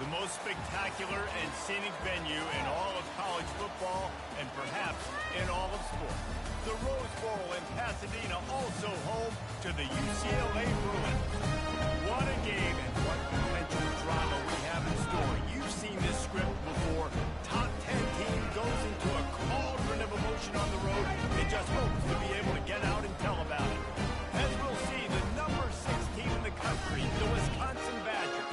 The most spectacular and scenic venue in all of college football and perhaps in all of sports. The Rose Bowl in Pasadena, also home to the UCLA Bruins. What a game and what potential drama we have in store. You've seen this script before. Top 10 team goes into a cauldron of emotion on the road and just hopes to be able to get out and tell about it. As we'll see, the number 6 team in the country, the Wisconsin Badgers,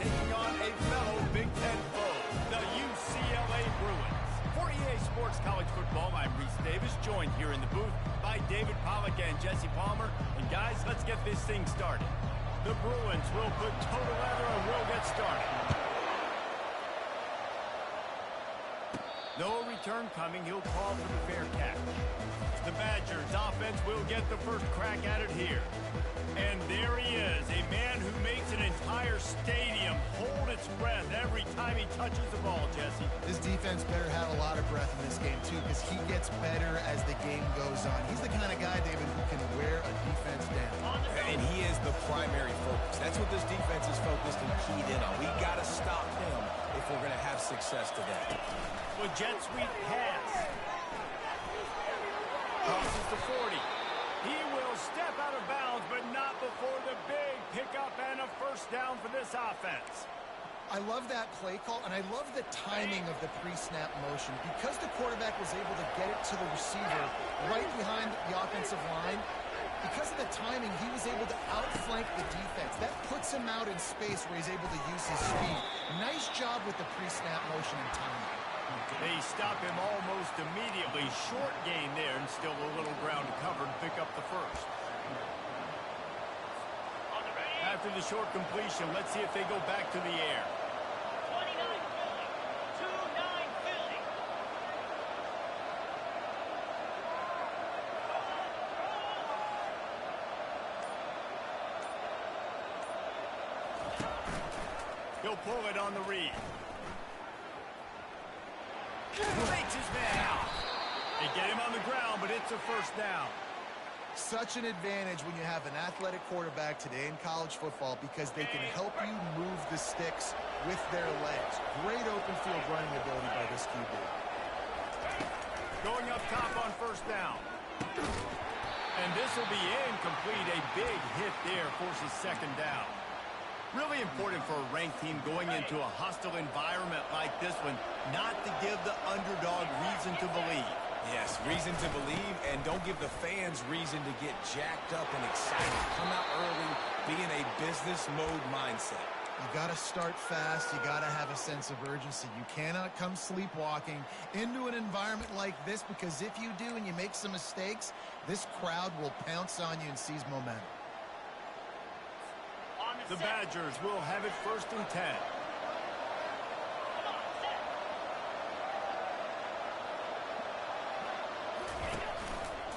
taking on a fellow Big Ten foe, the UCLA Bruins. For EA Sports College Football, I'm Reese Davis, joined here in the booth by David Pollack and Jesse Palmer. And guys, let's get this thing started. The Bruins will put toe to leather and we'll get started. No return coming. He'll call for the fair catch. The Badgers offense will get the first crack at it here. And there he is, a man who makes an entire stadium hold its breath every time he touches the ball, Jesse. This defense better have a lot of breath in this game, too, because he gets better as the game goes on. He's the kind of guy, David, who can wear a defense down. And he is the primary focus. That's what this defense is focused and keyed in on. We got to stop him if we're going to have success today. Well, jet sweep pass. Crosses the 40. He will step out of bounds, but not before the big pickup and a first down for this offense. I love that play call, and I love the timing of the pre-snap motion. Because the quarterback was able to get it to the receiver right behind the offensive line, because of the timing, he was able to outflank the defense. That puts him out in space where he's able to use his speed. Nice job with the pre-snap motion and timing. They stop him almost immediately. Short gain there and still a little ground to cover and pick up the first. After the short completion, let's see if they go back to the air. 29 Philly. 2-9 Philly. He'll pull it on the read. Fakes his man out. They get him on the ground, but it's a first down. Such an advantage when you have an athletic quarterback today in college football because they can help you move the sticks with their legs. Great open field running ability by this QB. Going up top on first down. And this will be incomplete. A big hit there forces second down. Really important for a ranked team going into a hostile environment like this one, not to give the underdog reason to believe. Yes, reason to believe, and don't give the fans reason to get jacked up and excited. Come out early, be in a business mode mindset. You got to start fast. You got to have a sense of urgency. You cannot come sleepwalking into an environment like this because if you do and you make some mistakes, this crowd will pounce on you and seize momentum. The Badgers will have it first and 10.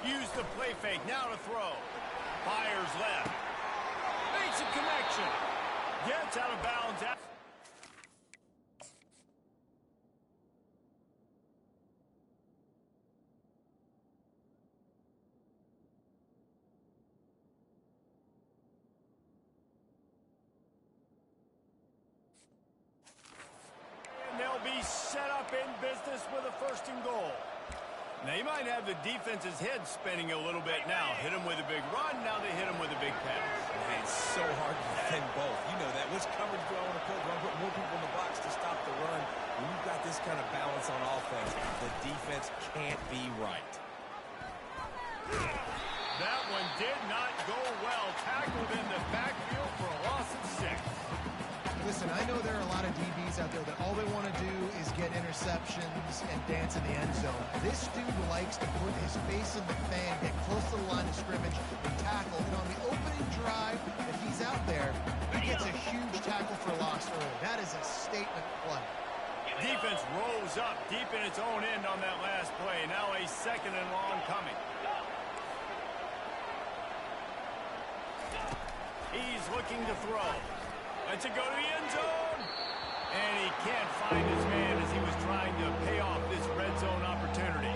Use the play fake, now to throw. Fires left. Makes a connection. Gets out of bounds. Set up in business with a first and goal. They might have the defense's head spinning a little bit now. Hit him with a big run, now they hit him with a big pass. Man, it's so hard to defend both. You know that. Which coverage do I want to put? Do I put more people in the box to stop the run? When you've got this kind of balance on offense, the defense can't be right. That one did not go well. Tackled in the backfield for a loss of 6. Listen, I know there are a lot of DBs out there that all they want to do is get interceptions and dance in the end zone. This dude likes to put his face in the fan, get close to the line of scrimmage, and tackle. And on the opening drive that he's out there, he gets a huge tackle for loss early. That is a statement play. Defense rose up deep in its own end on that last play. Now a second and long coming. He's looking to throw. Lets it go to the end zone. And he can't find his man as he was trying to pay off this red zone opportunity.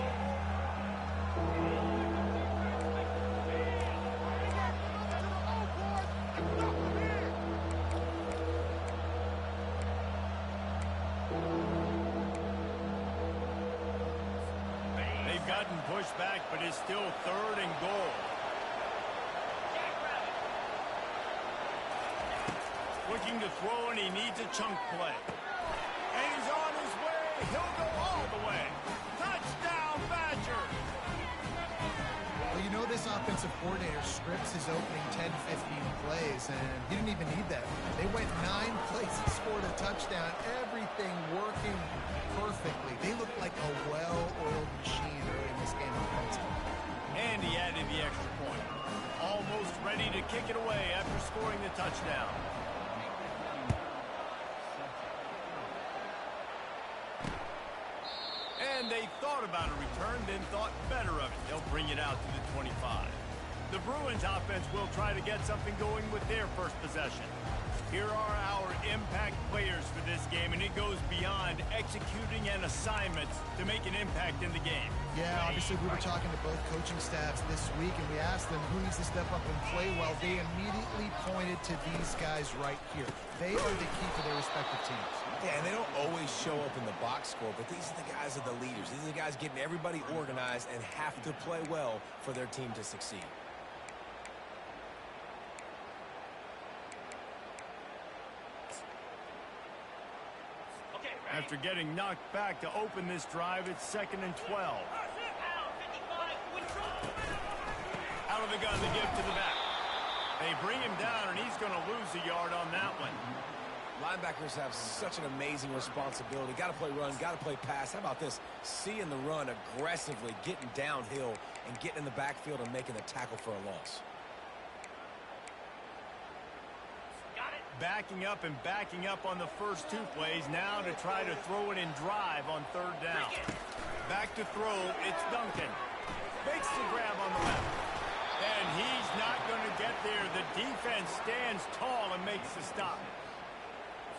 pushed back, but it's still 3rd and goal. Looking to throw, and he needs a chunk play. And he's on his way. He'll go all the way. Touchdown, Badgers! Well, you know this offensive coordinator scripts his opening 10, 15 plays, and he didn't even need that. They went 9 plays and scored a touchdown. Everything working perfectly. They looked like a well-oiled machine early in this game offensively. And he added the extra point. Almost ready to kick it away after scoring the touchdown. And they thought about a return, then thought better of it. They'll bring it out to the 25. The Bruins offense will try to get something going with their first possession. Here are our impact players for this game, and it goes beyond executing an assignments to make an impact in the game. Yeah, obviously we were talking to both coaching staffs this week, and we asked them who needs to step up and play well. They immediately pointed to these guys right here. They are the key for their respective teams. Yeah, and they don't always show up in the box score, but these are the guys that are the leaders. These are the guys getting everybody organized and have to play well for their team to succeed. After getting knocked back to open this drive, it's 2nd and 12. Out of the gun, they give to the back. They bring him down, and he's going to lose a yard on that one. Linebackers have such an amazing responsibility. Got to play run, got to play pass. How about this? Seeing the run aggressively, getting downhill, and getting in the backfield and making the tackle for a loss. Backing up and backing up on the first 2 plays now to try to throw it in drive on 3rd down. Back to throw, it's Duncan. Makes the grab on the left. And he's not going to get there. The defense stands tall and makes the stop.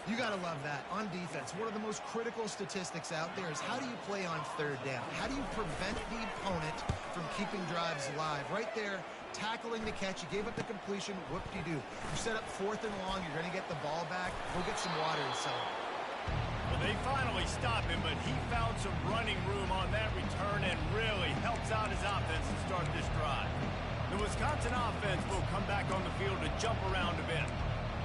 You got to love that. On defense, one of the most critical statistics out there is how do you play on 3rd down? How do you prevent the opponent from keeping drives alive? Right there, tackling the catch. You gave up the completion. Whoop-de-doo. You set up 4th and long. You're going to get the ball back. Go get some water and sell it. Well, they finally stop him, but he found some running room on that return and really helps out his offense to start this drive. The Wisconsin offense will come back on the field to jump around a bit.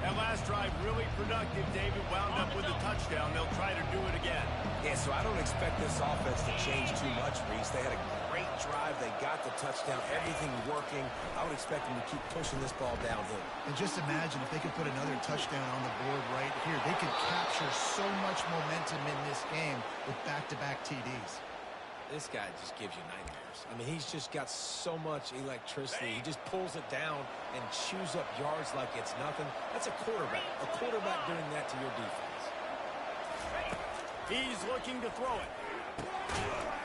That last drive really productive. David wound up with a touchdown. They'll try to do it again. Yeah, so I don't expect this offense to change too much, Reese. They had a great drive. They got the touchdown. Everything working. I would expect them to keep pushing this ball downhill. And just imagine if they could put another touchdown on the board right here. They could capture so much momentum in this game with back-to-back TDs. This guy just gives you nightmares. I mean, he's just got so much electricity. He just pulls it down and chews up yards like it's nothing. That's a quarterback. A quarterback doing that to your defense. He's looking to throw it.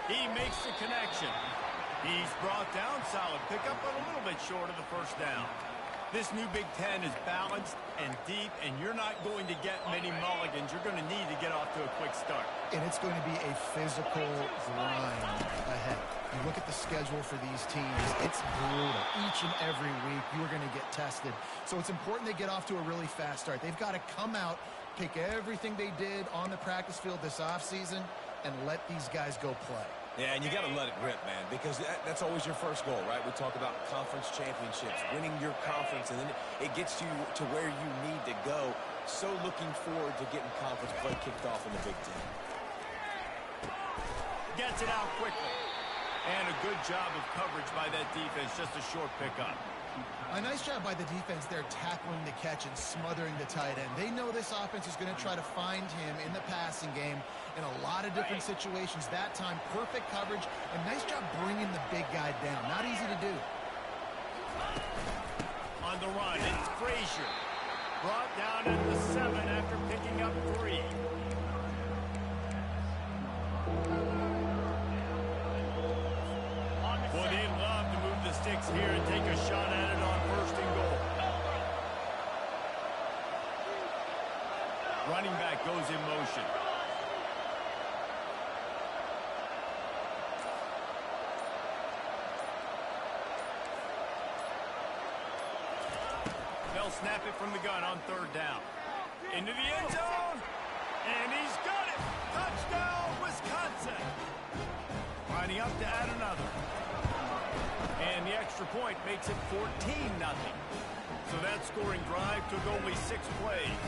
He makes the connection. He's brought down. Solid pickup, but a little bit short of the 1st down. This new Big Ten is balanced and deep, and you're not going to get many mulligans. You're going to need to get off to a quick start. And it's going to be a physical grind ahead. You look at the schedule for these teams, it's brutal. Each and every week, you are going to get tested. So it's important they get off to a really fast start. They've got to come out, pick everything they did on the practice field this offseason, and let these guys go play. Yeah, and you got to let it rip, man, because that's always your first goal, right? We talk about conference championships, winning your conference, and then it gets you to where you need to go. So looking forward to getting conference play kicked off in the Big Ten. Gets it out quickly. And a good job of coverage by that defense, just a short pickup. A nice job by the defense there tackling the catch and smothering the tight end. They know this offense is going to try to find him in the passing game in a lot of different situations. That time, perfect coverage, and nice job bringing the big guy down. Not easy to do. On the run, it's Frazier. Brought down at the 7 after picking up 3. Boy, they'd love to move the sticks here and take a shot at it on 1st and goal. Running back goes in motion. They'll snap it from the gun on 3rd down. Into the end zone. And he's got it. Touchdown, Wisconsin. Lining up to add another. extra point makes it 14-0. So that scoring drive took only 6 plays.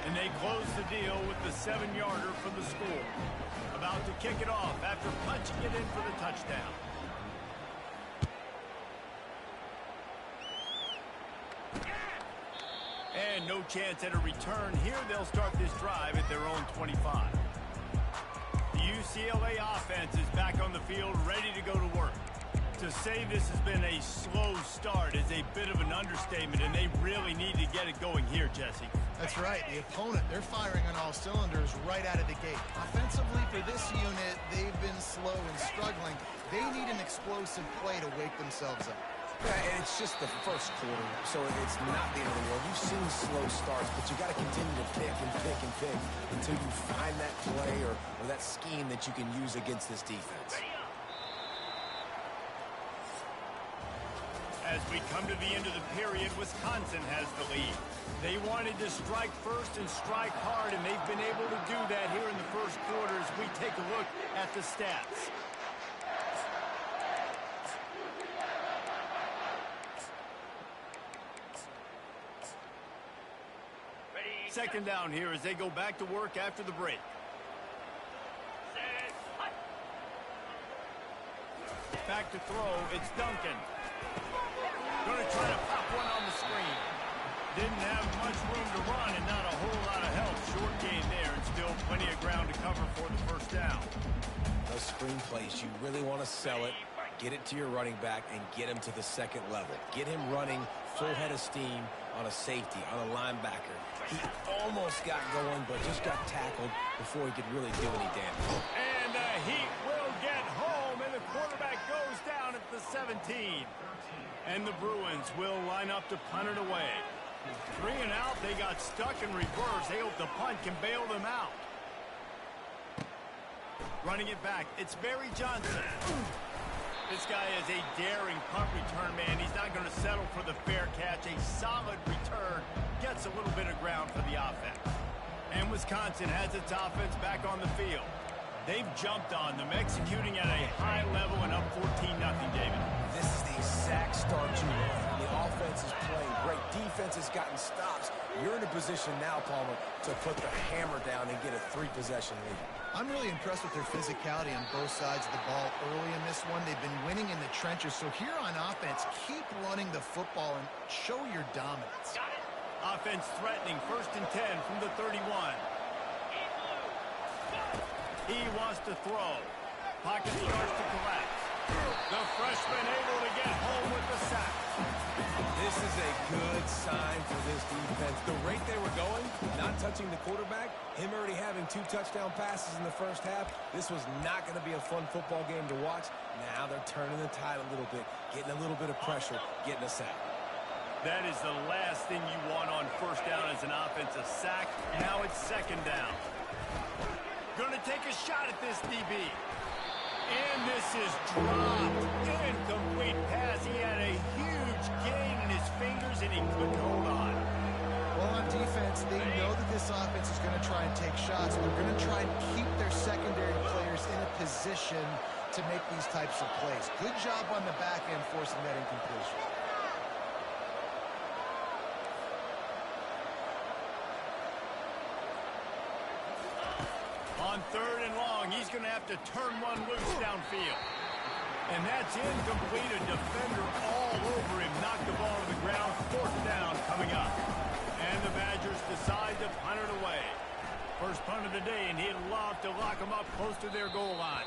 And they close the deal with the 7-yarder for the score. About to kick it off after punching it in for the touchdown. And no chance at a return here. They'll start this drive at their own 25. The UCLA offense is back on the field, ready to go to work. To say this has been a slow start is a bit of an understatement, and they really need to get it going here, Jesse. That's right. The opponent, they're firing on all cylinders right out of the gate. Offensively, for this unit, they've been slow and struggling. They need an explosive play to wake themselves up. Yeah, and it's just the first quarter, so it's not the end of the world. You've seen slow starts, but you got to continue to pick and pick and pick until you find that play or that scheme that you can use against this defense. As we come to the end of the period, Wisconsin has the lead. They wanted to strike first and strike hard, and they've been able to do that here in the first quarter as we take a look at the stats. Second down here as they go back to work after the break. Back to throw, it's Duncan. Going to try to pop one on the screen. Didn't have much room to run and not a whole lot of help. Short gain there and still plenty of ground to cover for the first down. Those screen plays, you really want to sell it, get it to your running back, and get him to the second level. Get him running full head of steam on a safety, on a linebacker. He almost got going, but just got tackled before he could really do any damage. And the Heat will get home, and the quarterback goes down at the 17. And the Bruins will line up to punt it away. 3 and out, they got stuck in reverse. They hope the punt can bail them out. Running it back, it's Barry Johnson. This guy is a daring punt return man. He's not going to settle for the fair catch. A solid return gets a little bit of ground for the offense. And Wisconsin has its offense back on the field. They've jumped on them, executing at a high level and up 14-0, David. This is the exact start you want. The offense is playing great. Defense has gotten stops. You're in a position now, Palmer, to put the hammer down and get a 3-possession lead. I'm really impressed with their physicality on both sides of the ball early in this one. They've been winning in the trenches. So here on offense, keep running the football and show your dominance. Offense threatening, 1st and 10 from the 31. He wants to throw. Pocket starts to collapse. The freshman able to get home with the sack. This is a good sign for this defense. The rate they were going, not touching the quarterback, him already having 2 touchdown passes in the first half, this was not going to be a fun football game to watch. Now they're turning the tide a little bit, getting a little bit of pressure, getting a sack. That is the last thing you want on first down as an offensive sack. Now it's 2nd down. Going to take a shot at this DB. And this is dropped. Incomplete pass. He had a huge gain in his fingers, and he couldn't hold on. Well, on defense, they know that this offense is going to try and take shots. They're going to try and keep their secondary players in a position to make these types of plays. Good job on the back end forcing that incompletion. On 3rd and long, he's going to have to turn one loose downfield. And that's incomplete. A defender all over him. Knocked the ball to the ground. 4th down coming up. And the Badgers decide to punt it away. First punt of the day, and he'd love to lock them up close to their goal line.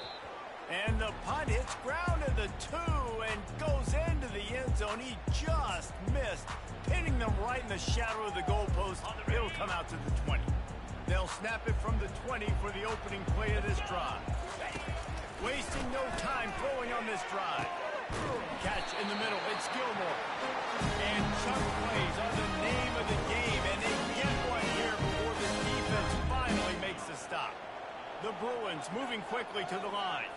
And the punt hits ground at the 2 and goes into the end zone. He just missed, pinning them right in the shadow of the goalpost. It'll come out to the 20. They'll snap it from the 20 for the opening play of this drive. Wasting no time throwing on this drive. Catch in the middle. It's Gilmore. And chunk plays are the name of the game, and they get one here before the defense finally makes a stop. The Bruins moving quickly to the line.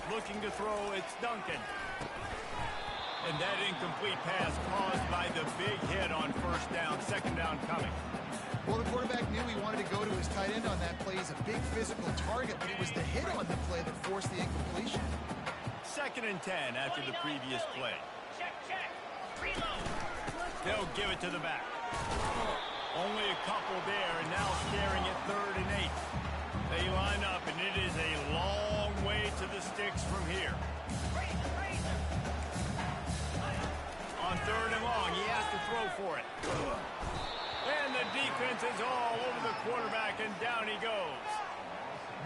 Looking to throw, it's Duncan. And that incomplete pass caused by the big hit on 1st down, 2nd down coming. Well, the quarterback knew he wanted to go to his tight end on that play. He's a big physical target, but it was the hit on the play that forced the incompletion. 2nd and 10 after the previous play. Check. Reload. They'll give it to the back. Only a couple there, and now staring at 3rd and 8. They line up, and it is a long way to the sticks from here. On 3rd and long, he has to throw for it. And the defense is all over the quarterback, and down he goes.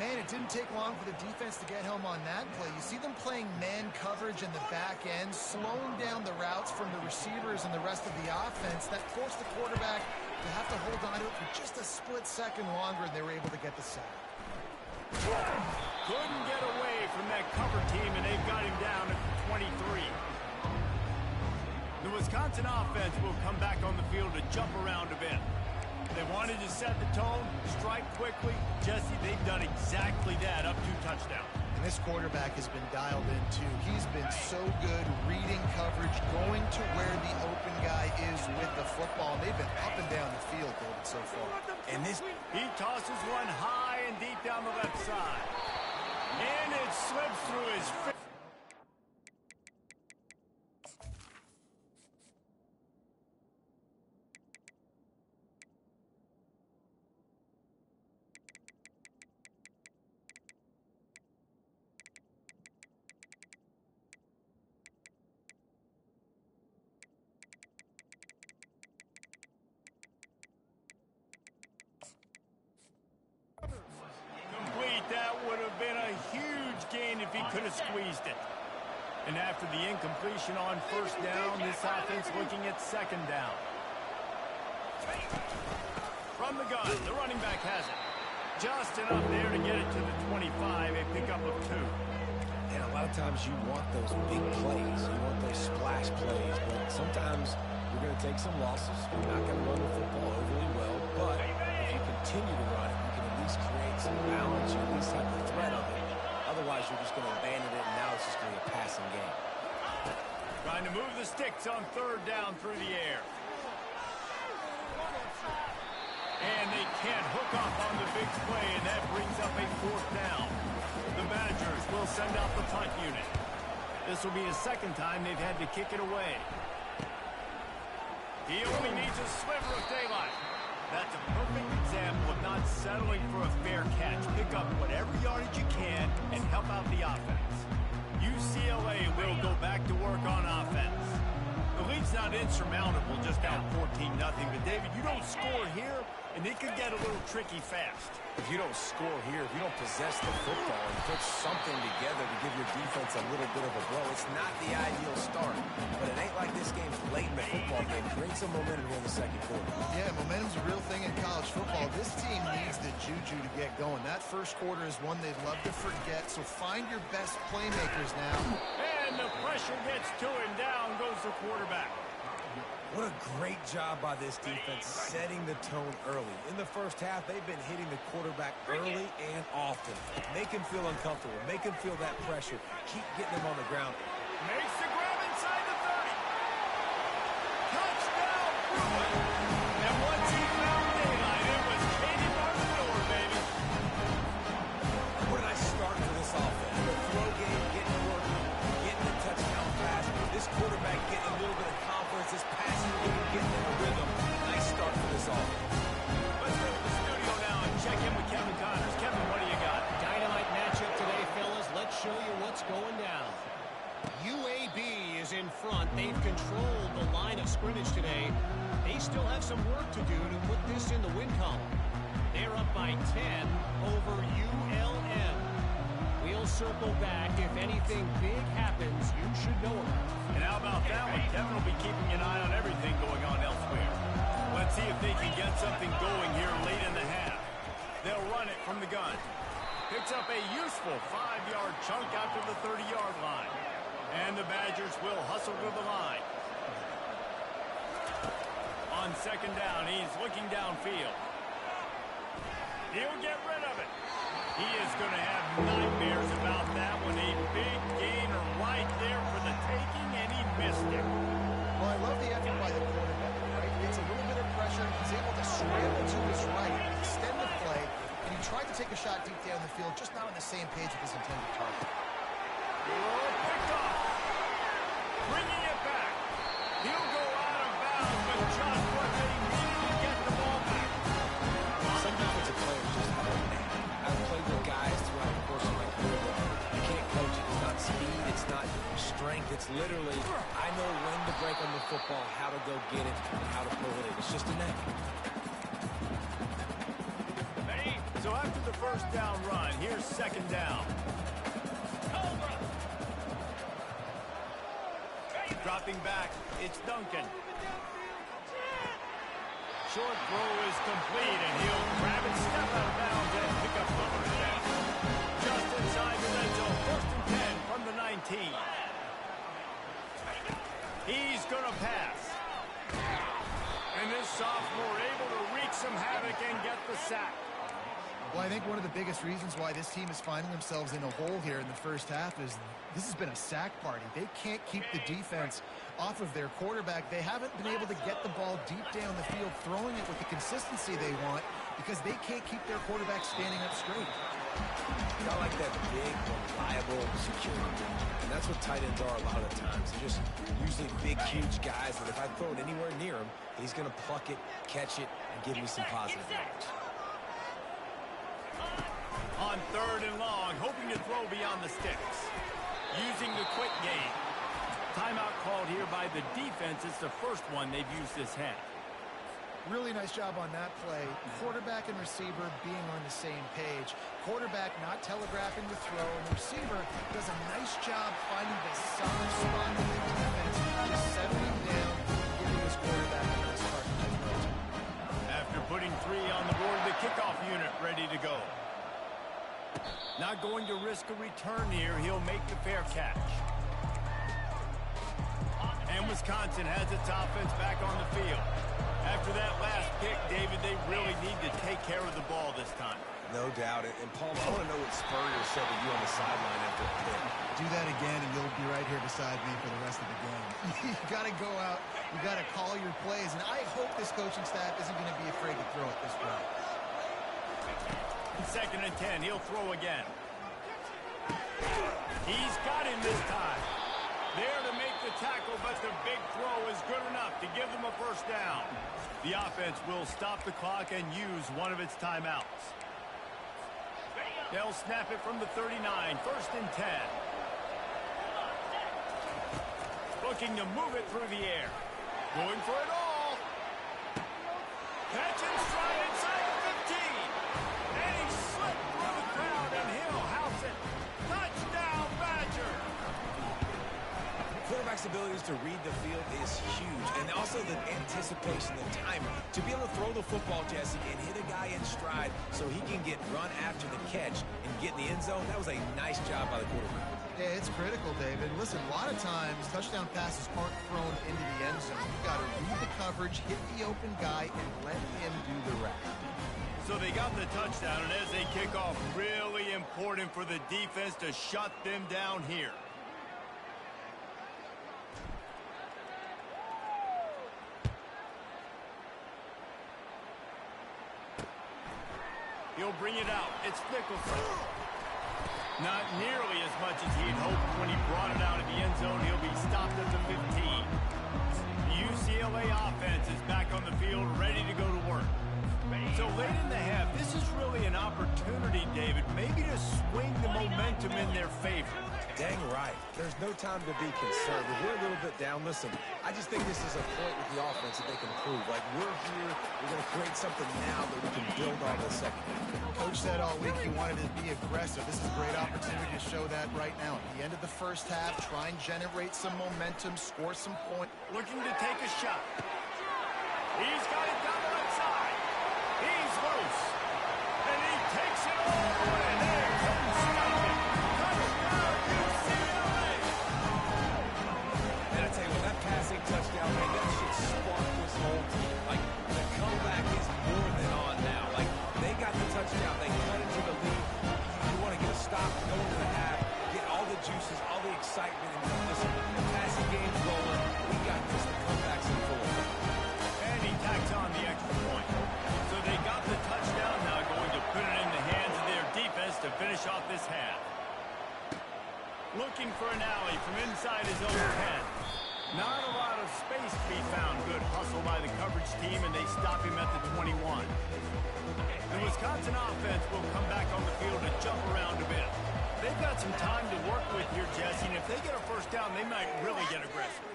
Man, it didn't take long for the defense to get home on that play. You see them playing man coverage in the back end, slowing down the routes from the receivers and the rest of the offense. That forced the quarterback to have to hold on to it for just a split second longer, and they were able to get the sack. Couldn't get away from that cover team, and they've got him down at 23. The Wisconsin offense will come back on the field to jump around a bit. They wanted to set the tone, strike quickly. Jesse, they've done exactly that, up 2 touchdowns. And this quarterback has been dialed in, too. He's been so good reading coverage, going to where the open guy is with the football. They've been up and down the field, David, so far. And this... He tosses one high and deep down the left side. And it slips through his fingers. That would have been a huge gain if he could have squeezed it. And after the incompletion on 1st down, this offense looking at 2nd down. From the gun, the running back has it. Just enough there to get it to the 25, a pickup of 2. And a lot of times you want those big plays. You want those splash plays. But sometimes you're going to take some losses. You're not going to run the football overly well. But if you continue to run it, you can at least create some balance. You at least have the threat of it. Otherwise, you're just going to abandon it, and now it's just going to be a passing game. Trying to move the sticks on 3rd down through the air. And they can't hook up on the big play, and that brings up a 4th down. The Badgers will send out the punt unit. This will be his 2nd time they've had to kick it away. He only needs a sliver of daylight. That's a perfect example of not settling for a fair catch. Pick up whatever yardage you can and help out the offense. UCLA will go back to work on offense. The lead's not insurmountable, just down 14-0. But, David, you don't score here, and it could get a little tricky fast. If you don't score here, if you don't possess the football and put something together to give your defense a little bit of a blow, it's not the ideal start. But it ain't like this game's late in the football game. Bring some momentum here in the 2nd quarter. Yeah, momentum's a real thing in college football. This team needs the juju to get going. That 1st quarter is one they'd love to forget, so find your best playmakers now. And the pressure gets to him. Down goes the quarterback. What a great job by this defense setting the tone early. In the 1st half, they've been hitting the quarterback early and often. Make him feel uncomfortable. Make him feel that pressure. Keep getting him on the ground. Makes the grab inside the 30. Touchdown, Bruin. And once he found daylight, it was Katie Barndoor, baby. What a nice start for this offense. The throw game getting working, getting the touchdown pass. This quarterback getting a little bit of confidence. This passing game getting in a rhythm. Nice start for this offense. Let's go to the studio now and check in with Kevin Connors. Kevin, what do you got? Dynamite matchup today, fellas. Let's show you what's going down. UAB is in front. They've controlled the line of scrimmage today. They still have some work to do to put this in the win column. They're up by 10 over ULM. We'll circle back. If anything big happens, you should know about it. And how about that one? Kevin will be keeping an eye on everything going on elsewhere. Let's see if they can get something going here late in the half. They'll run it from the gun. Picks up a useful 5-yard chunk out to the 30-yard line. And the Badgers will hustle to the line. On 2nd down, he's looking downfield. He'll get rid of it. He is going to have nightmares about that one. A big gainer right there for the taking, and he missed it. Well, I love the effort by the quarterback, right? Gets a little bit of pressure pressure. He's able to scramble to his right, extend the play, and he tried to take a shot deep down the field, just not on the same page with his intended target. Picked off. Bringing it back. He'll go out of bounds, but just what they needed to get the ball back. Some defensive players just I've played with guys throughout the course of my career. You can't coach it. It's not speed. It's not strength. It's literally, I know when to break on the football, how to go get it, and how to pull it in. It's just a knack. So after the first down run, here's second down. Dropping back, it's Duncan. Short throw is complete, and he'll grab it, step out of bounds, and pick up the first down. Just inside the red zone, 1st and 10 from the 19. He's going to pass. And this sophomore able to wreak some havoc and get the sack. Well, I think one of the biggest reasons why this team is finding themselves in a hole here in the first half is this has been a sack party. They can't keep the defense off of their quarterback. They haven't been able to get the ball deep down the field, throwing it with the consistency they want because they can't keep their quarterback standing up straight. I like that big, reliable security. And that's what tight ends are a lot of the times. They're just usually big, huge guys that if I throw it anywhere near him, he's going to pluck it, catch it, and give me some positive yards. On 3rd and long, hoping to throw beyond the sticks. Using the quick game. Timeout called here by the defense. It's the first one they've used this half. Really nice job on that play. Quarterback and receiver being on the same page. Quarterback not telegraphing the throw, and the receiver does a nice job finding the soft spot in the defense, just settling down, giving his quarterback a nice target. After putting 3 on the board, the kickoff unit ready to go. Not going to risk a return here. He'll make the fair catch. And Wisconsin has its offense back on the field. After that last pick, David, they really need to take care of the ball this time. No doubt. And Paul, I want to know what Spurrier said to you on the sideline after the pick. Do that again, and you'll be right here beside me for the rest of the game. You got to go out. You got to call your plays, and I hope this coaching staff isn't going to be afraid to throw it this way. 2nd and 10, he'll throw again. He's got him this time. There to make the tackle, but the big throw is good enough to give them a first down. The offense will stop the clock and use one of its timeouts. They'll snap it from the 39, 1st and 10. Looking to move it through the air. Going for it all. Catch and stride inside the 15. And he slipped through the crowd, and he'll house it. Touchdown, Badger. Quarterback's abilities to read the field is huge. And also the anticipation, the timing. To be able to throw the football, Jesse, and hit a guy in stride so he can get run after the catch and get in the end zone, that was a nice job by the quarterback. Yeah, it's critical, David. Listen, a lot of times, touchdown passes aren't thrown into the end zone. You got to read the coverage, hit the open guy, and let him do the rest. So they got the touchdown, and as they kick off, really important for the defense to shut them down here. He'll bring it out. It's Nicholson. Not nearly as much as he'd hoped when he brought it out of the end zone. He'll be stopped at the 15. The UCLA offense is back on the field, ready to go to work. So late in the half, this is really an opportunity, David, maybe to swing the momentum in their favor. Dang right. There's no time to be concerned. If we're a little bit down, listen, I just think this is a point with the offense that they can prove. Like, we're here, we're going to create something now that we can build on the second. Coach said all week he wanted to be aggressive. This is a great opportunity to show that right now. At the end of the first half, try and generate some momentum, score some points. Looking to take a shot. He's got it down the right side. He's loose. And he takes it all the way. There, couldn't stop it. Touchdown, UCLA. And I tell you what, that passing touchdown, man, that should spark this whole team. Like, the comeback is more than on now. Like, they got the touchdown. They cut into the lead. You want to get a stop, go into the half, get all the juices, all the excitement, and listen, the passing game's rolling. We got this. The comeback's in full. And he tacks on the extra Looking for an alley from inside his own 10. Not a lot of space to be found. Good hustle by the coverage team, and they stop him at the 21. The Wisconsin offense will come back on the field to jump around a bit. They've got some time to work with here, Jesse, and if they get a first down, they might really get aggressive.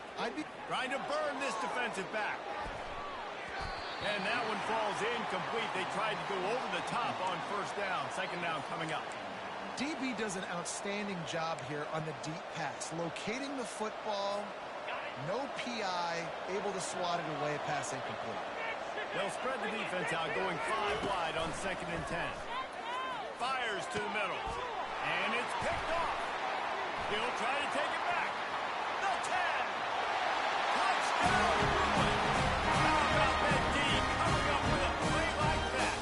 Trying to burn this defensive back. And that one falls incomplete. They tried to go over the top on first down. Second down coming up. DB does an outstanding job here on the deep pass. Locating the football, no PI, able to swat it away, pass incomplete. They'll spread the defense out, going 5 wide on 2nd and 10. Fires to the middle. And it's picked off. He'll try to take it back. The 10. Touchdown, Bruins. How about that D coming up with a play like that?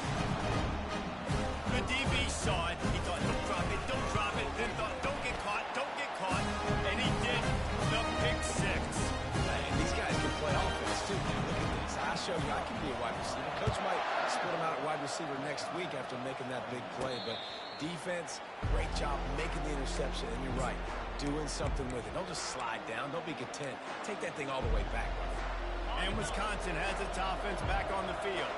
The DB saw it. He thought, don't drop it, don't drop it. Then thought, don't get caught, don't get caught. And he did the pick 6. And these guys can play offense, too, man. Look at this. I showed you I can be a wide receiver. Coach might split him out at wide receiver next week after making that big play, but defense, great job making the interception, and you're right, doing something with it. Don't just slide down. Don't be content. Take that thing all the way back. And Wisconsin has its offense back on the field.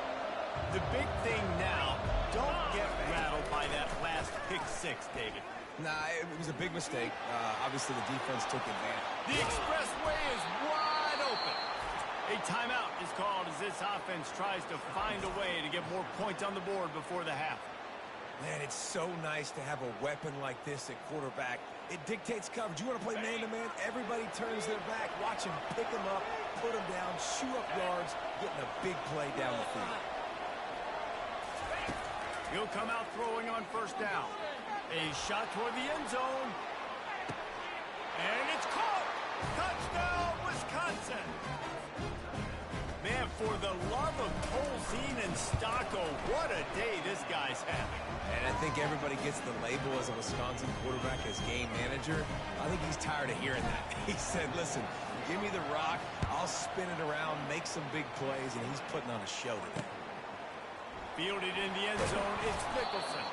The big thing now, don't get rattled by that last pick 6, David. Nah, it was a big mistake. Obviously, the defense took advantage. The expressway is wide open. A timeout is called as this offense tries to find a way to get more points on the board before the half. Man, it's so nice to have a weapon like this at quarterback. It dictates coverage. You want to play man-to-man? Everybody turns their back. Watch him pick him up, put him down, shoot up yards, getting a big play down the field. He'll come out throwing on first down. A shot toward the end zone. And it's caught. Touchdown, Wisconsin. Man, for the love of Tolzien and Stocco, what a day this guy's having. And I think everybody gets the label as a Wisconsin quarterback as game manager. I think he's tired of hearing that. He said, listen, give me the rock, I'll spin it around, make some big plays, and he's putting on a show today. Fielded in the end zone, it's Mickelson.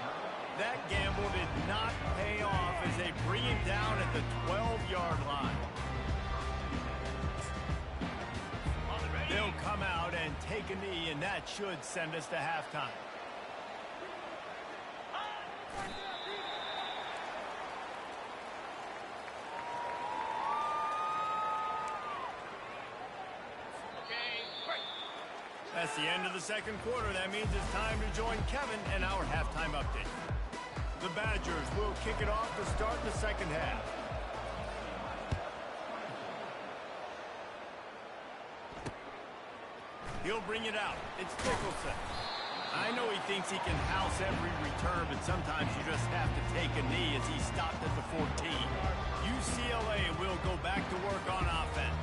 That gamble did not pay off as they bring him down at the 12-yard line. They'll come out and take a knee, and that should send us to halftime. That's the end of the second quarter. That means it's time to join Kevin and our halftime update. The Badgers will kick it off to start the second half. He'll bring it out. It's Mickelson. I know he thinks he can house every return, but sometimes you just have to take a knee as he stopped at the 14. UCLA will go back to work on offense.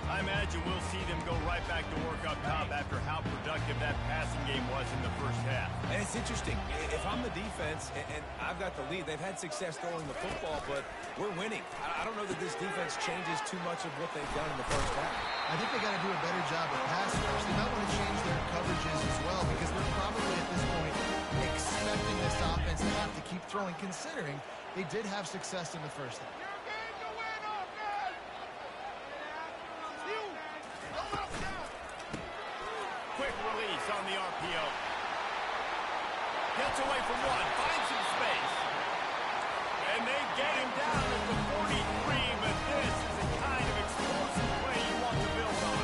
I imagine we'll see them go right back to work up top after how productive that passing game was in the first half. And it's interesting. If I'm the defense and I've got the lead, they've had success throwing the football, but we're winning. I don't know that this defense changes too much of what they've done in the first half. I think they got to do a better job of pass rush. They might want to change their coverages as well because they're probably at this point expecting this offense to have to keep throwing, considering they did have success in the first half. Quick release on the RPO. Gets away from one, finds some space. And they get him down at the 43, but this is the kind of explosive play you want to build on.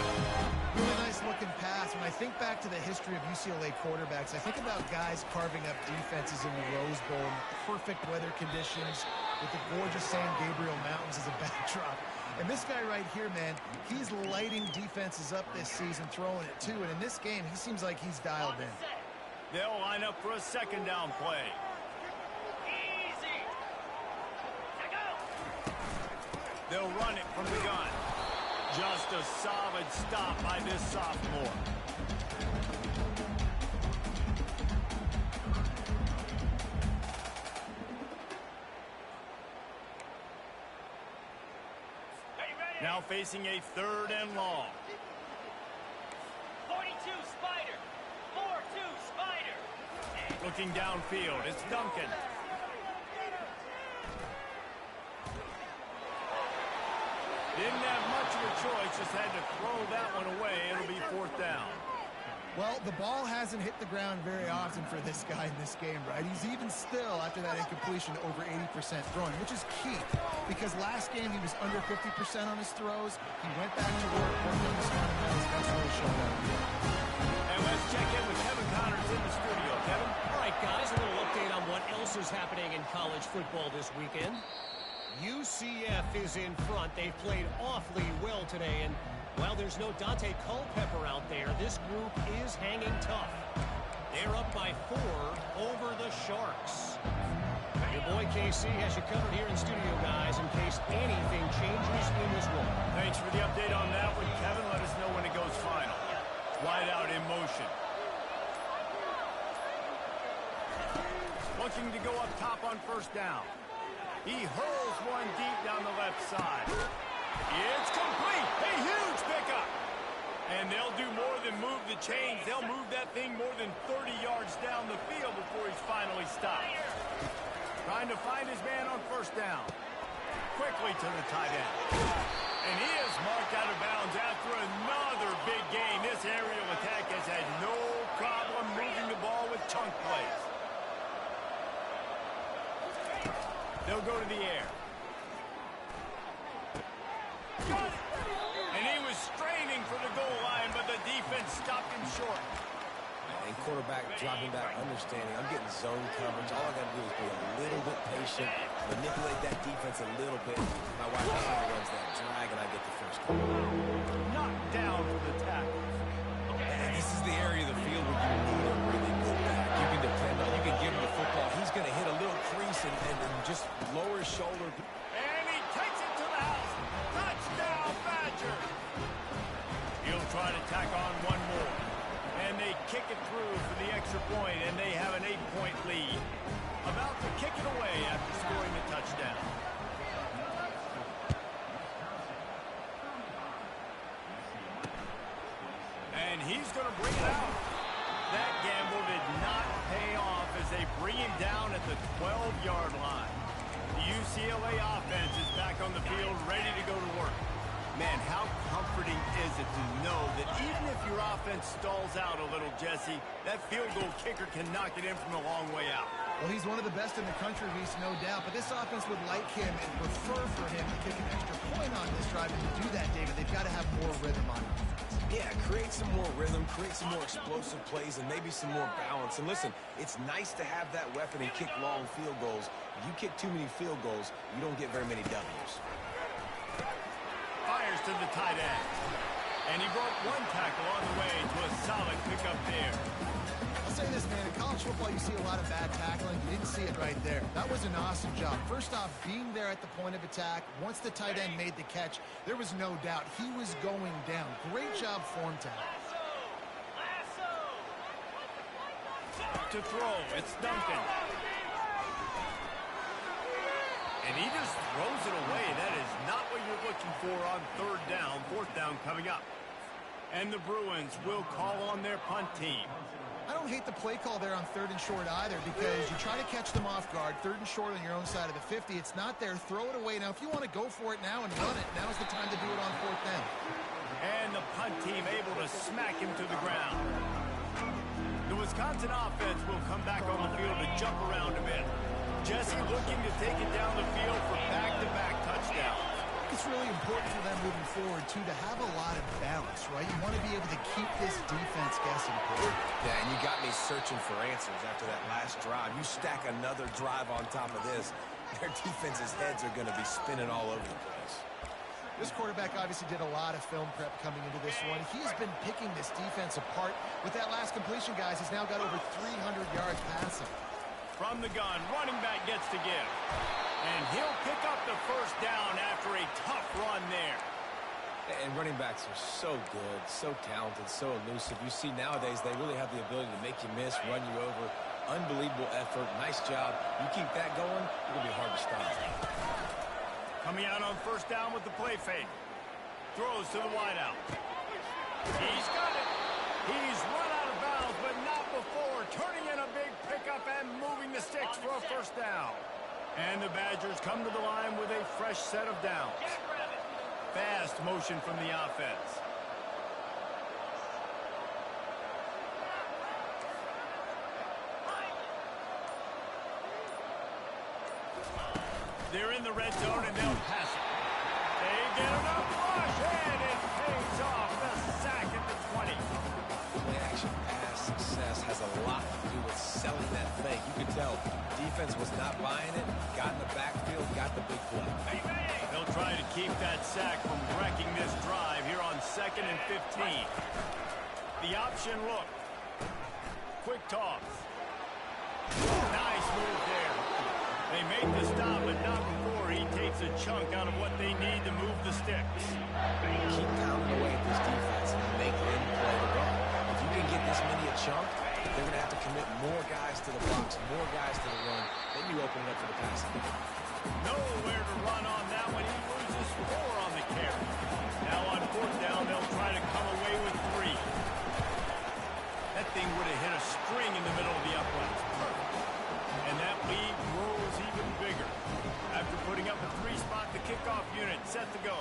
Really nice looking pass. When I think back to the history of UCLA quarterbacks, I think about guys carving up defenses in the Rose Bowl in perfect weather conditions with the gorgeous San Gabriel Mountains as a backdrop. And this guy right here, man, he's lighting defenses up this season, throwing it too. And in this game, he seems like he's dialed in. They'll line up for a second down play. Easy. They'll run it from the gun. Just a solid stop by this sophomore. Now facing a third and long. 42 Spider. 4-2 Spider. Looking downfield, it's Duncan. Didn't have much of a choice, just had to throw that one away. It'll be 4th down. Well, the ball hasn't hit the ground very often for this guy in this game, right? He's even still, after that incompletion, over 80% throwing, which is key because last game he was under 50% on his throws. He went back to work, worked on his fundamentals. That's really showed up. And let's check in with Kevin Connors in the studio. Kevin? All right, guys, a little update on what else is happening in college football this weekend. UCF is in front. They've played awfully well today, and while there's no Dante Culpepper out there, this group is hanging tough. They're up by 4 over the Sharks. Your boy KC has you covered here in studio, guys, in case anything changes in this one. Thanks for the update on that one, Kevin. Let us know when it goes final. Wide out in motion. Looking to go up top on 1st down. He hurls one deep down the left side. It's complete. A huge pickup. And they'll do more than move the chains. They'll move that thing more than 30 yards down the field before he's finally stopped. Trying to find his man on 1st down. Quickly to the tight end. And he is marked out of bounds after another big gain. This aerial attack has had no problem moving the ball with chunk plays. They'll go to the air. And he was straining for the goal line, but the defense stopped him short. And quarterback dropping back, understanding I'm getting zone coverage. All I got to do is be a little bit patient, manipulate that defense a little bit. My wide receiver runs that drag, and I get the first down. Knocked down for the tackle. And this is the area of the field where you need a really good back. You can depend on, you can give him the football. He's going to hit a little crease and just lower his shoulder. And he takes it to the house. Touchdown, Badger. He'll try to tack on one more. And they kick it through for the extra point, and they have an 8-point lead. About to kick it away after scoring the touchdown. And he's going to bring it out. That gamble did not pay off as they bring him down at the 12-yard line. The UCLA offense is back on the field, ready to go to work. Man, how comforting is it to know that even if your offense stalls out a little, Jesse, that field goal kicker can knock it in from a long way out. Well, he's one of the best in the country, Reese, no doubt. But this offense would like him and prefer for him to kick an extra point on this drive. And to do that, David, they've got to have more rhythm on offense. Yeah, create some more rhythm, create some more explosive plays, and maybe some more balance. And listen, it's nice to have that weapon and kick long field goals. If you kick too many field goals, you don't get very many W's. Fires to the tight end. And he broke one tackle on the way to a solid pickup there. I'll say this, man. In college football, you see a lot of bad tackling. You didn't see it right there. That was an awesome job. First off, being there at the point of attack. Once the tight end made the catch, there was no doubt he was going down. Great job form tackle. To throw, it's Duncan. And he just throws it away. That is not what you're looking for on 3rd down. 4th down coming up. And the Bruins will call on their punt team. I don't hate the play call there on 3rd and short either because you try to catch them off guard. 3rd and short on your own side of the 50. It's not there. Throw it away. Now, if you want to go for it now and run it, now's the time to do it on 4th down. And the punt team able to smack him to the ground. The Wisconsin offense will come back on the field to jump around a bit. Jesse looking to take it down the field for back-to-back touchdowns. It's really important for them moving forward, too, to have a lot of balance, right? You want to be able to keep this defense guessing. Yeah, and you got me searching for answers after that last drive. You stack another drive on top of this, their defense's heads are going to be spinning all over the place. This quarterback obviously did a lot of film prep coming into this one. He has been picking this defense apart. With that last completion, guys, he's now got over 300 yards passing. From the gun, running back gets to give. And he'll pick up the 1st down after a tough run there. And running backs are so good, so talented, so elusive. You see nowadays they really have the ability to make you miss, run you over. Unbelievable effort. Nice job. You keep that going, it'll be hard to stop. Coming out on 1st down with the play fake. Throws to the wideout. He's got it. He's run out of bounds, but not before. Turning in a big pickup and moving the sticks for a 1st down. And the Badgers come to the line with a fresh set of downs. fast motion from the offense. They're in the red zone, and they'll pass it. They get enough rush, and it pays off. The sack at the 20. Play-action pass success has a lot to do with selling that fake. You could tell defense was not buying it, got in the backfield, got the big play. They'll try to keep that sack from wrecking this drive here on 2nd and 15. The option look. Quick toss. Nice move there. They made the stop, but not before he takes a chunk out of what they need to move the sticks. Keep pounding away at this defense and make them play the run. If you can get this many a chunk, they're going to have to commit more guys to the box, more guys to the run. Then you open it up for the passing game. Nowhere to run on that one. He loses 4 on the carry. Now on 4th down, they'll try to come away with 3. That thing would have hit a string in the middle of the uprights. And that lead grows even bigger. After putting up a 3-spot, the kickoff unit set to go.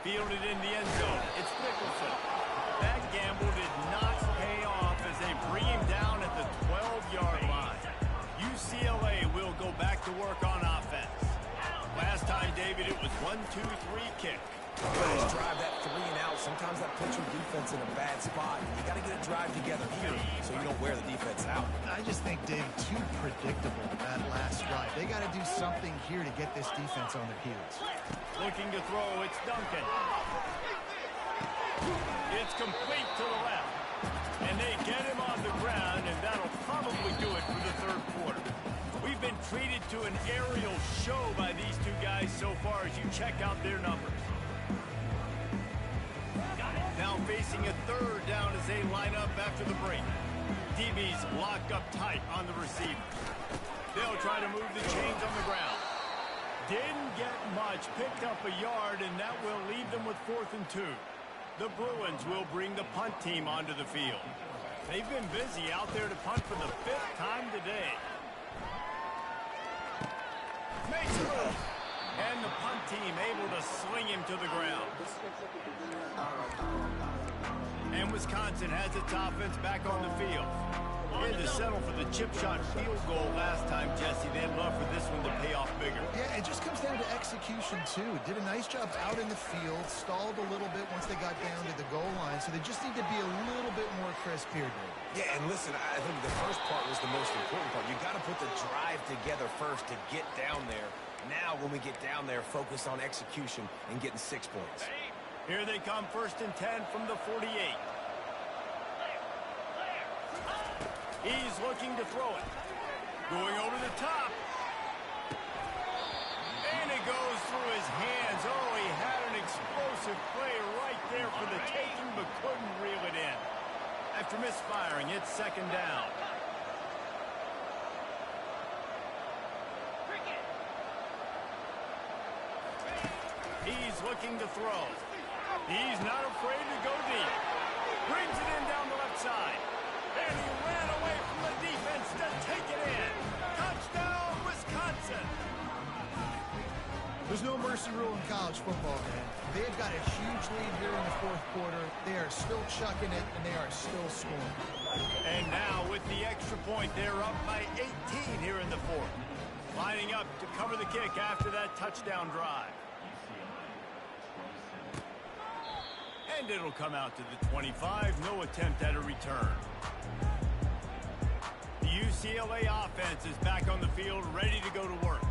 Fielded in the end zone. It's Nicholson. That gamble did not pay off as they bring him down at the 12-yard line. UCLA will go back to work on offense. Last time, David, it was 1-2-3 kick. Guys drive that 3 and out. Sometimes that puts your defense in a bad spot. You got to get a drive together here so you don't wear the defense out. I just think, Dave, too predictable that last drive. They got to do something here to get this defense on their heels. Looking to throw, it's Duncan. It's complete to the left. And they get him on the ground, and that'll probably do it for the 3rd quarter. We've been treated to an aerial show by these two guys so far as you check out their numbers. Now facing a 3rd down as they line up after the break. DB's locked up tight on the receiver. They'll try to move the chains on the ground. Didn't get much, picked up a yard, and that will leave them with 4th and 2. The Bruins will bring the punt team onto the field. They've been busy out there to punt for the 5th time today. Makes a move. And the punt team able to sling him to the ground. And Wisconsin has its offense back on the field. They had to settle for the chip shot field goal last time, Jesse. They'd love for this one to pay off bigger. Yeah, it just comes down to execution, too. Did a nice job out in the field, stalled a little bit once they got down to the goal line, so they just need to be a little bit more crisp here, Dave. Yeah, and listen, I think the first part was the most important part. You got to put the drive together first to get down there. Now, when we get down there, focus on execution and getting 6 points. Here they come, 1st and 10 from the 48. He's looking to throw it. Going over the top. And it goes through his hands. Oh, he had an explosive play right there for the taking, but couldn't reel it in. After misfiring, it's 2nd down. He's looking to throw. He's not afraid to go deep. Brings it in down the left side. And he ran away from the defense to take it in. Touchdown, Wisconsin. There's no mercy rule in college football, man. They've got a huge lead here in the 4th quarter. They are still chucking it, and they are still scoring. And now with the extra point, they're up by 18 here in the 4th. Lining up to cover the kick after that touchdown drive. And it'll come out to the 25. No attempt at a return. The UCLA offense is back on the field, ready to go to work.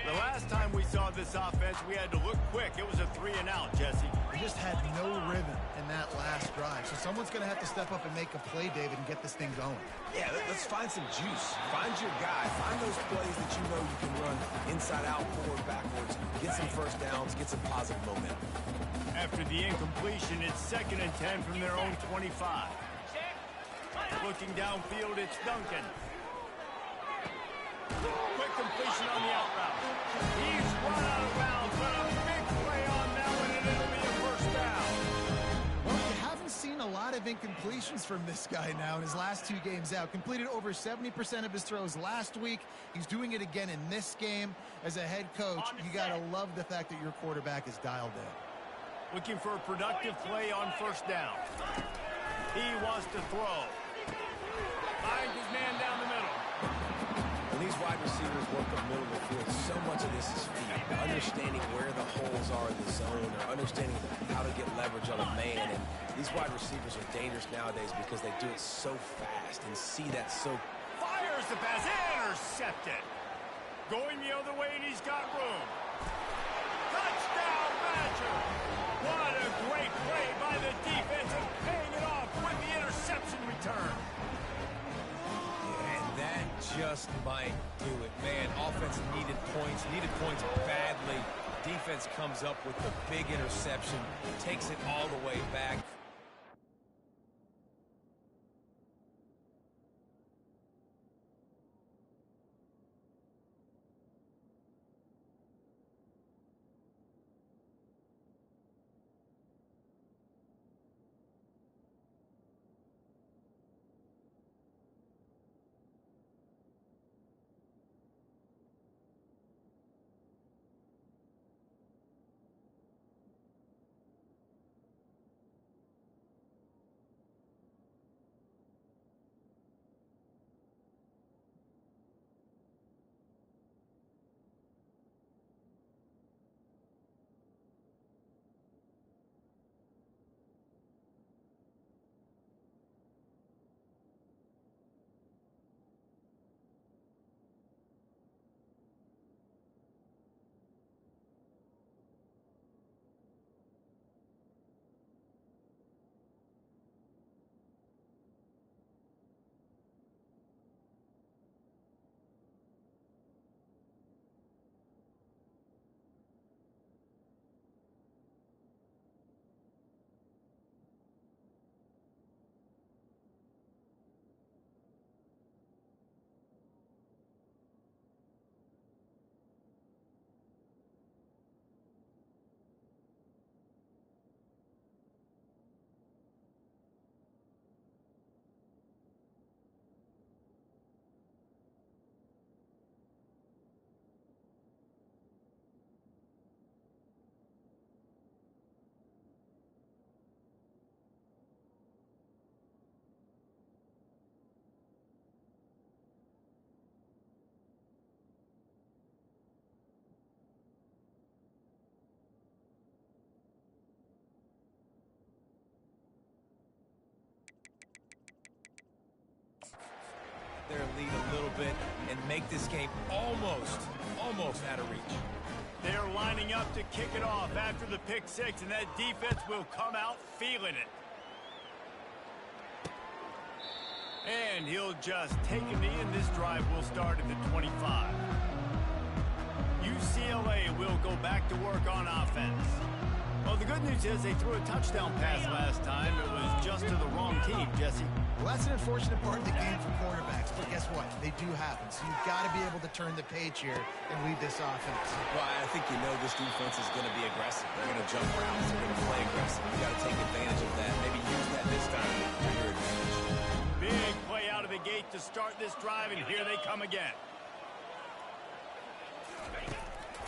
The last time we saw this offense, we had to look quick. It was a 3 and out, Jesse. They just had no rhythm in that last drive. So someone's going to have to step up and make a play, David, and get this thing going. Yeah, let's find some juice. Find your guy. Find those plays that you know you can run inside out, forward, backwards. Get some 1st downs. Get some positive momentum. After the incompletion, it's 2nd and 10 from their own 25. Looking downfield, it's Duncan. Quick completion on the out route. He's run out of bounds, but a big play on that one, and it'll be a 1st down. Well, you haven't seen a lot of incompletions from this guy now in his last 2 games out. Completed over 70% of his throws last week. He's doing it again in this game. As a head coach, you got to love the fact that your quarterback is dialed in. Looking for a productive play on first down. He wants to throw. Finds his man down the middle. When these wide receivers work the middle of the field, so much of this is feet. Understanding where the holes are in the zone, or understanding how to get leverage on a man. And these wide receivers are dangerous nowadays because they do it so fast and see that so. Fires the pass. Intercepted. Going the other way, and he's got room. Touchdown, Badger. What a great play by the defense, and paying it off with the interception return. And that just might do it. Man, offense needed points badly. Defense comes up with the big interception, takes it all the way back. Their lead a little bit and make this game almost out of reach. They're lining up to kick it off after the pick six, and that defense will come out feeling it. And he'll just take a knee, and this drive will start at the 25. UCLA will go back to work on offense. Well, the good news is they threw a touchdown pass last time. It was just to the wrong team, Jesse. Well, that's an unfortunate part of the game for quarterbacks, but guess what? They do happen. So you've got to be able to turn the page here and lead this offense. Well, I think you know this defense is going to be aggressive. They're going to jump around. They're going to play aggressive. You got to take advantage of that. Maybe use that this time to your advantage. Big play out of the gate to start this drive, and here they come again.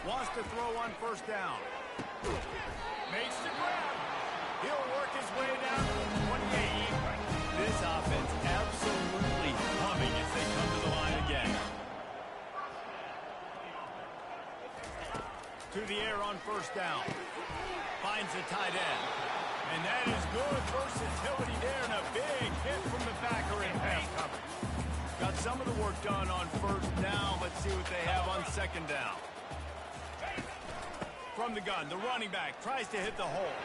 Wants to throw on first down. Makes the grab. He'll work his way down to the 28. This offense absolutely humming as they come to the line again. To the air on first down. Finds the tight end. And that is good versatility there, and a big hit from the backer in pass coverage. Got some of the work done on first down. Let's see what they have on second down. From the gun, the running back tries to hit the hole.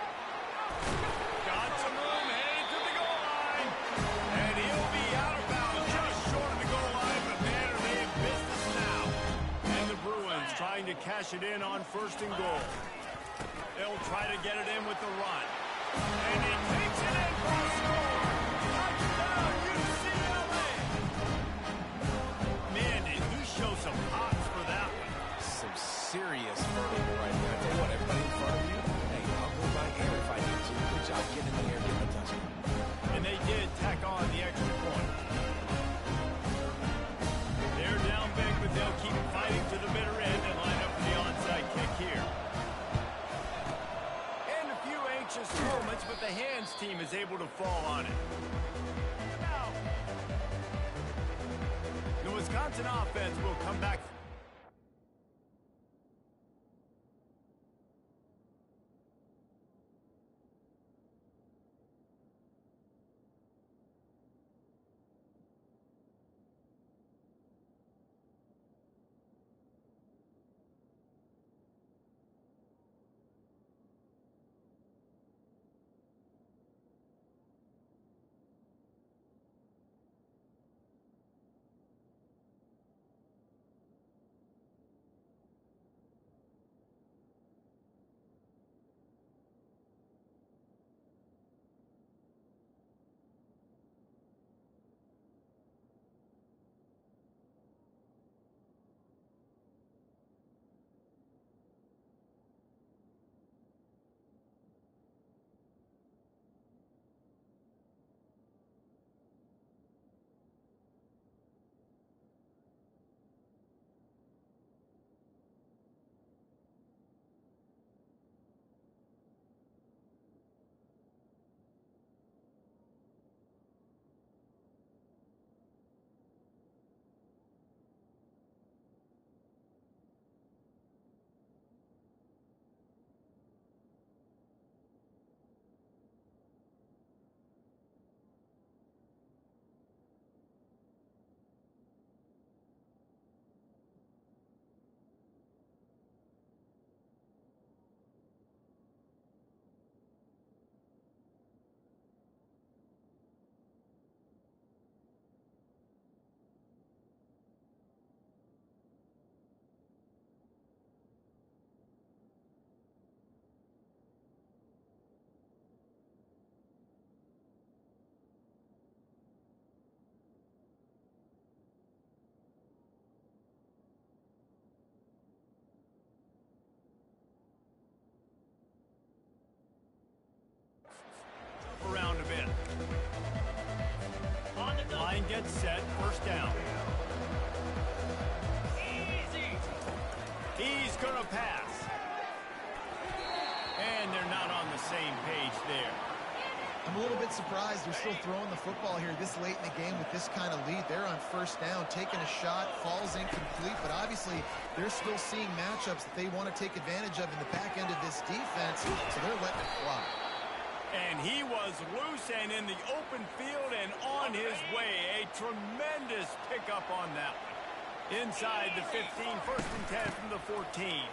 Got some room, headed to the goal line. And he'll be out of bounds just short of the goal line, but man, are they in business now. And the Bruins trying to cash it in on first and goal. They'll try to get it in with the run. And he takes it in for a score. Touchdown, UCLA. Man, did he show some hops for that one. Some serious vertical right there. I tell you what, everybody in front of you, hey, I'll go by air if I need to. Good job getting in the air, getting a touchdown. Wisconsin offense will come back. Around a bit. Line gets set, first down. Easy. He's gonna pass. And they're not on the same page there. I'm a little bit surprised they're still throwing the football here this late in the game with this kind of lead. They're on first down, taking a shot, falls incomplete, but obviously they're still seeing matchups that they want to take advantage of in the back end of this defense, so they're letting it fly. And he was loose and in the open field and on his way. A tremendous pickup on that one. Inside the 15, first and 10 from the 14.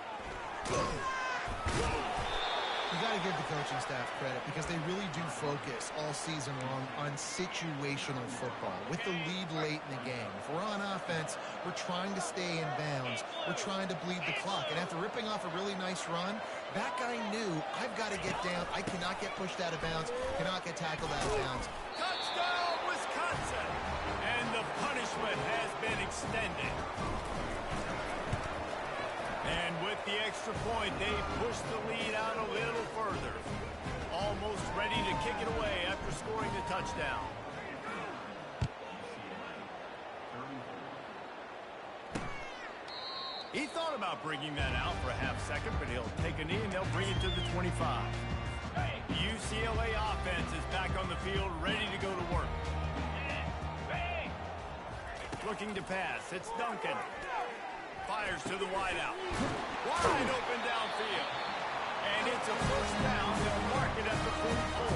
You got to give the coaching staff credit because they really do focus all season long on situational football with the lead late in the game. If we're on offense, we're trying to stay in bounds. We're trying to bleed the clock. And after ripping off a really nice run, that guy knew, I've got to get down. I cannot get pushed out of bounds, cannot get tackled out of bounds. Touchdown, Wisconsin! And the punishment has been extended. And with the extra point, they push the lead out a little further. Almost ready to kick it away after scoring the touchdown. He thought about bringing that out for a half second, but he'll take a knee and they'll bring it to the 25. The UCLA offense is back on the field, ready to go to work. Looking to pass. It's Duncan. Fires to the wideout. Wide open downfield. And it's a first down. They'll mark it at the 44.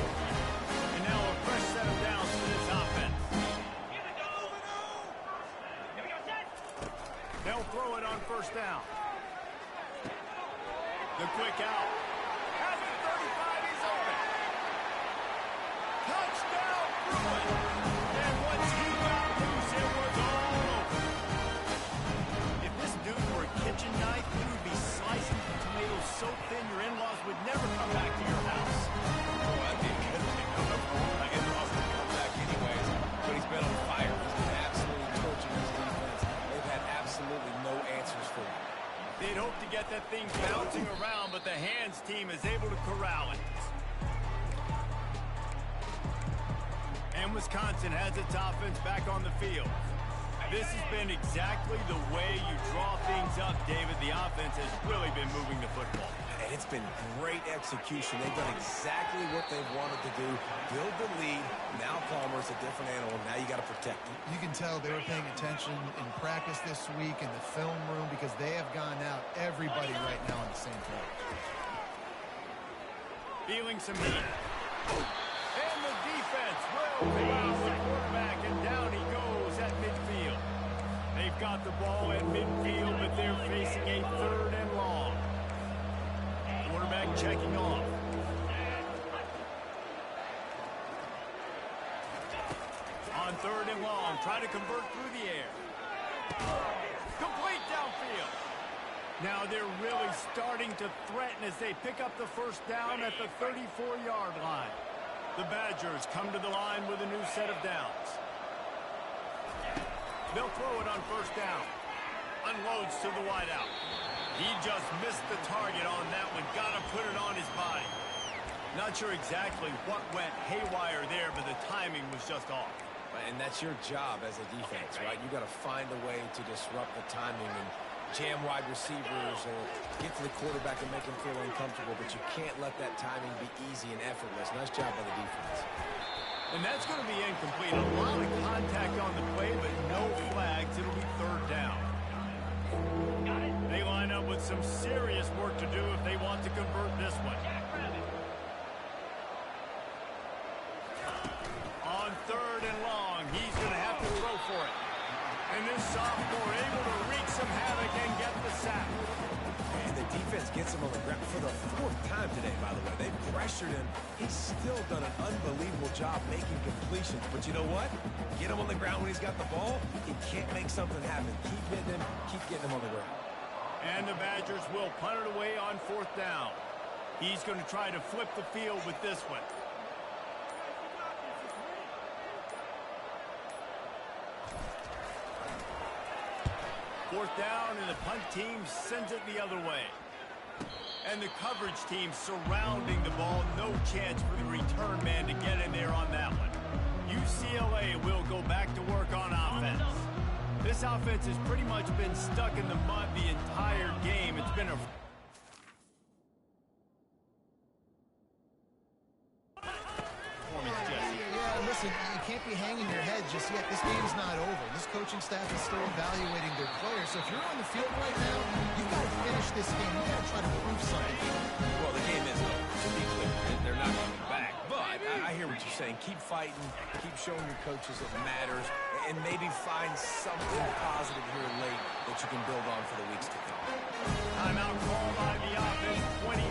And now a fresh set of downs for this offense. Here we go. Here we go, set. They'll throw it on first down. The quick out. At the 35, he's open. Touchdown, Bruin. And once he got loose, it was all over. If this dude were a kitchen knife, he would be slicing the tomatoes so thin your in-laws would never come back to your house. Oh, I think my in-laws would come back anyways. But he's been on fire. He's been absolutely torching his defense. They've had absolutely no answers for him. They'd hope to get that thing bouncing around, but the hands team is able to corral it. And Wisconsin has its offense back on the field. This has been exactly the way you draw things up, David. The offense has really been moving the football. And it's been great execution. They've done exactly what they've wanted to do. Build the lead. Now Palmer's a different animal. Now you got to protect him. You can tell they were paying attention in practice this week in the film room because they have gone out everybody right now on the same page. Feeling some heat. And the defense will face the quarterback, and down he goes at midfield. They've got the ball at midfield, but they're facing a 3rd and long. Quarterback checking off. On 3rd and long, trying to convert through the air. Complete downfield. Now they're really starting to threaten as they pick up the first down at the 34-yard line. The Badgers come to the line with a new set of downs. They'll throw it on 1st down. Unloads to the wideout. He just missed the target on that one. Got to put it on his body. Not sure exactly what went haywire there, but the timing was just off. And that's your job as a defense, right? You got to find a way to disrupt the timing and jam wide receivers or get to the quarterback and make him feel uncomfortable, but you can't let that timing be easy and effortless. Nice job by the defense. And that's going to be incomplete. A lot of contact on the play, but no flags. It'll be 3rd down. They line up with some serious work to do if they want to convert this one. On 3rd and long, he's going to have to throw for it. And this sophomore able to wreak some havoc and get the sack. And the defense gets him on the ground for the 4th time today, by the way. They pressured him. He's still done an unbelievable job making completions. But you know what? Get him on the ground when he's got the ball. He can't make something happen. Keep hitting him. Keep getting him on the ground. And the Badgers will punt it away on 4th down. He's going to try to flip the field with this one. Fourth down, and the punt team sends it the other way. And the coverage team surrounding the ball. No chance for the return man to get in there on that one. UCLA will go back to work on offense. This offense has pretty much been stuck in the mud the entire game. It's been a... Yeah, listen, you can't be hanging your head just yet. This game's not over. This coaching staff is still evaluating their players. So if you're on the field right now, you've got to finish this game. You've got to try to prove something. Well, the game is over. To be clear, they're not coming back. But I hear what you're saying. Keep fighting. Keep showing your coaches it matters. And maybe find something positive here late that you can build on for the weeks to come. Timeout called by the offense. 24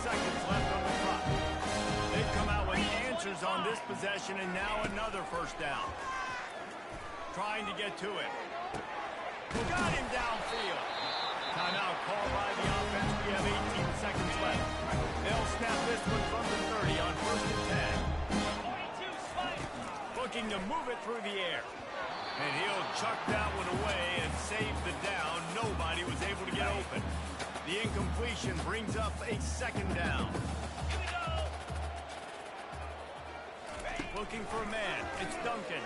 seconds left on the clock. They've come out with answers on this possession, and now another 1st down. Trying to get to it. Got him downfield. Timeout called by the offense. We have 18 seconds left. They'll snap this one from the 30 on 1st and 10. Looking to move it through the air. And he'll chuck that one away and save the down. Nobody was able to get open. The incompletion brings up a 2nd down. Looking for a man. It's Duncan.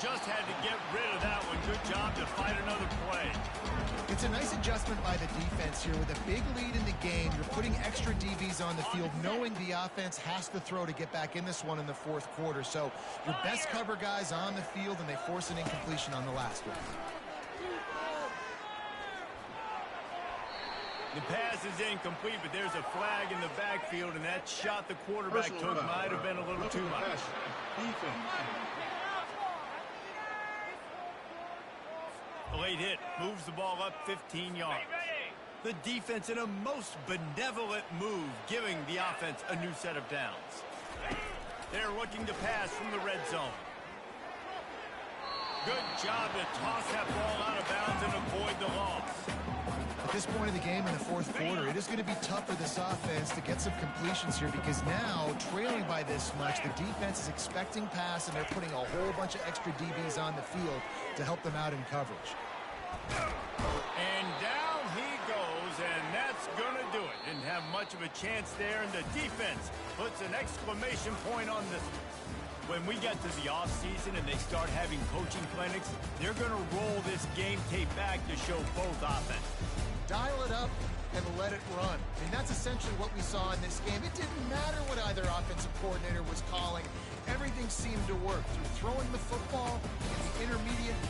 Just had to get rid of that one. Good job to fight another play. It's a nice adjustment by the defense here. With a big lead in the game, you're putting extra DBs on the field, knowing the offense has to throw to get back in this one in the 4th quarter. So your best cover guys on the field, and they force an incompletion on the last one. The pass is incomplete, but there's a flag in the backfield, and that shot the quarterback took might have been a little too much. A late hit moves the ball up 15 yards. The defense in a most benevolent move, giving the offense a new set of downs. They're looking to pass from the red zone. Good job to toss that ball out of bounds and avoid the loss. At this point of the game in the 4th quarter, it is going to be tough for this offense to get some completions here because now, trailing by this much, the defense is expecting pass, and they're putting a whole bunch of extra DBs on the field to help them out in coverage. And down he goes, and that's going to do it. Didn't have much of a chance there, and the defense puts an exclamation point on this one. When we get to the offseason and they start having coaching clinics, they're going to roll this game tape back to show both offenses. Dial it up and let it run. I mean, that's essentially what we saw in this game. It didn't matter what either offensive coordinator was calling. Everything seemed to work through throwing the football in the intermediate